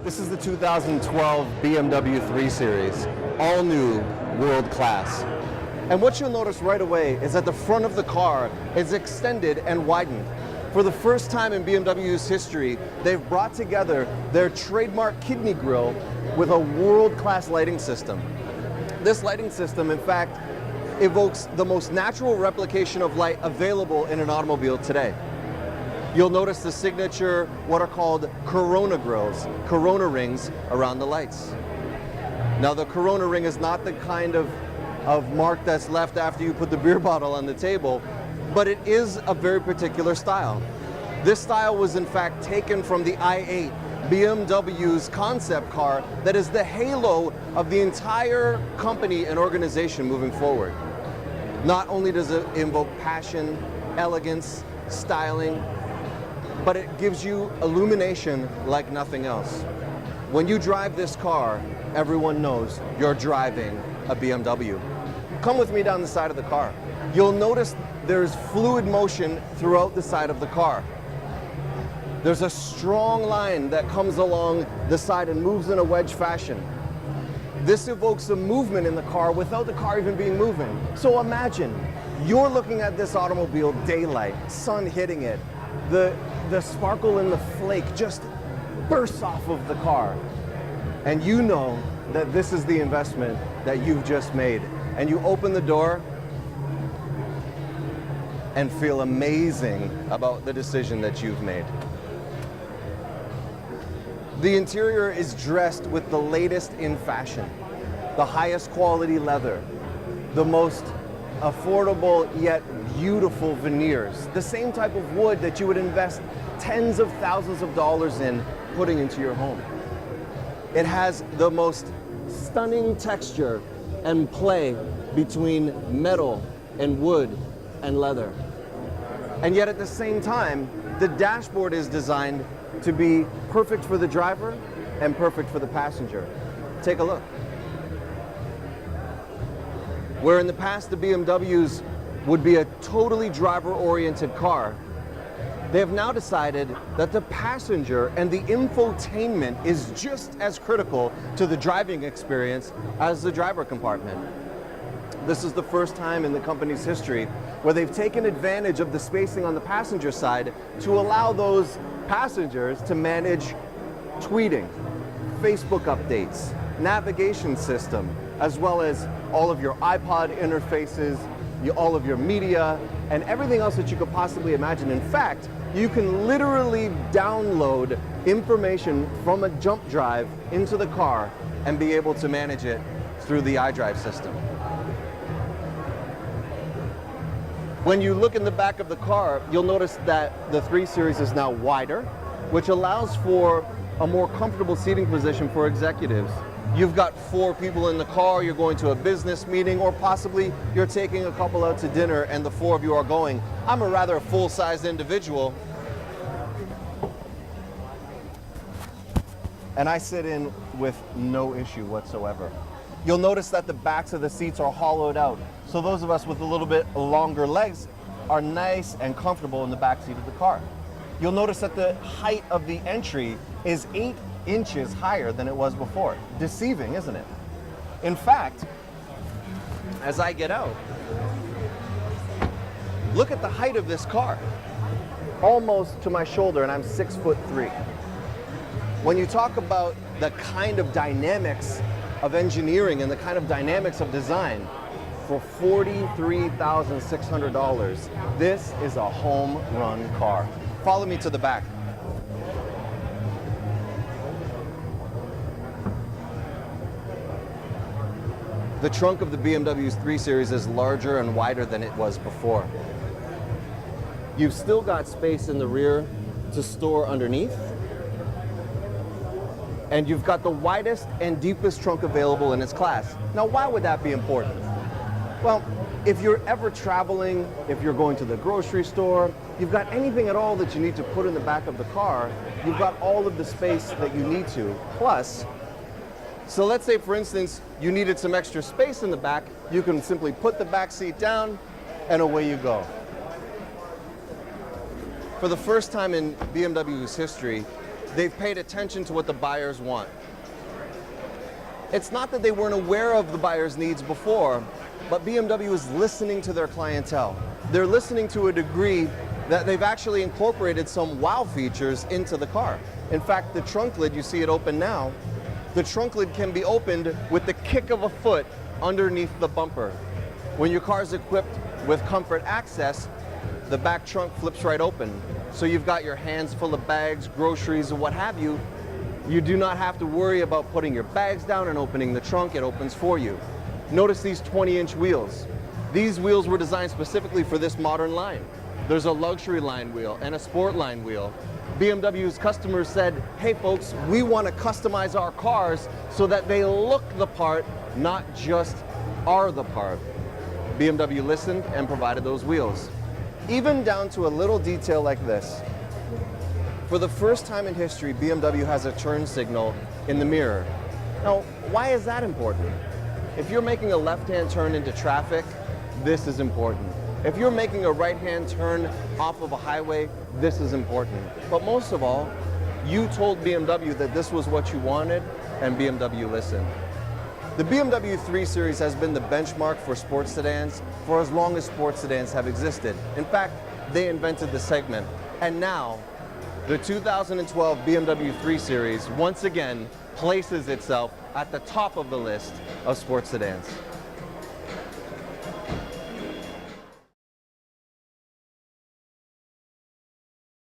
This is the 2012 BMW 3 Series, all new, world class. And what you'll notice right away is that the front of the car is extended and widened. For the first time in BMW's history, they've brought together their trademark kidney grille with a world-class lighting system. This lighting system, in fact, evokes the most natural replication of light available in an automobile today. You'll notice the signature, what are called Corona grills, Corona rings around the lights. Now the Corona ring is not the kind of mark that's left after you put the beer bottle on the table, but it is a very particular style. This style was in fact taken from the i8, BMW's concept car that is the halo of the entire company and organization moving forward. Not only does it invoke passion, elegance, styling, but it gives you illumination like nothing else. When you drive this car, everyone knows you're driving a BMW. Come with me down the side of the car. You'll notice there's fluid motion throughout the side of the car. There's a strong line that comes along the side and moves in a wedge fashion. This evokes a movement in the car without the car even being moving. So imagine, you're looking at this automobile daylight, sun hitting it, the sparkle in the flake just bursts off of the car. And you know that this is the investment that you've just made. And you open the door and feel amazing about the decision that you've made. The interior is dressed with the latest in fashion, the highest quality leather, the most affordable yet beautiful veneers, the same type of wood that you would invest tens of thousands of dollars in putting into your home. It has the most stunning texture and play between metal and wood and leather. And yet at the same time, the dashboard is designed to be perfect for the driver and perfect for the passenger. Take a look. Where in the past the BMWs would be a totally driver-oriented car, they have now decided that the passenger and the infotainment is just as critical to the driving experience as the driver compartment. This is the first time in the company's history where they've taken advantage of the spacing on the passenger side to allow those passengers to manage tweeting, Facebook updates, navigation system, as well as all of your iPod interfaces, all of your media, and everything else that you could possibly imagine. In fact, you can literally download information from a jump drive into the car and be able to manage it through the iDrive system. When you look in the back of the car, you'll notice that the 3 Series is now wider, which allows for a more comfortable seating position for executives. You've got 4 people in the car, you're going to a business meeting, or possibly you're taking a couple out to dinner and the 4 of you are going. I'm a rather full-sized individual, and I sit in with no issue whatsoever. You'll notice that the backs of the seats are hollowed out, so those of us with a little bit longer legs are nice and comfortable in the back seat of the car. You'll notice that the height of the entry is 8 inches higher than it was before. Deceiving, isn't it? In fact, as I get out, look at the height of this car. Almost to my shoulder, and I'm 6'3". When you talk about the kind of dynamics of engineering and the kind of dynamics of design, for $43,600, this is a home run car. Follow me to the back. The trunk of the BMW's 3 Series is larger and wider than it was before. You've still got space in the rear to store underneath. And you've got the widest and deepest trunk available in its class. Now, why would that be important? Well, if you're ever traveling, if you're going to the grocery store, you've got anything at all that you need to put in the back of the car, you've got all of the space that you need to. Plus, so let's say, for instance, you needed some extra space in the back, you can simply put the back seat down and away you go. For the first time in BMW's history, they've paid attention to what the buyers want. It's not that they weren't aware of the buyer's needs before, but BMW is listening to their clientele. They're listening to a degree that they've actually incorporated some wow features into the car. In fact, the trunk lid, you see it open now, the trunk lid can be opened with the kick of a foot underneath the bumper. When your car is equipped with comfort access, the back trunk flips right open. So you've got your hands full of bags, groceries, and what have you. You do not have to worry about putting your bags down and opening the trunk. It opens for you. Notice these 20-inch wheels. These wheels were designed specifically for this modern line. There's a luxury line wheel and a sport line wheel. BMW's customers said, hey folks, we want to customize our cars so that they look the part, not just are the part. BMW listened and provided those wheels. Even down to a little detail like this. For the first time in history, BMW has a turn signal in the mirror. Now, why is that important? If you're making a left-hand turn into traffic, this is important. If you're making a right-hand turn off of a highway, this is important. But most of all, you told BMW that this was what you wanted, and BMW listened. The BMW 3 Series has been the benchmark for sports sedans for as long as sports sedans have existed. In fact, they invented the segment. And now, the 2012 BMW 3 Series once again places itself at the top of the list of sports sedans.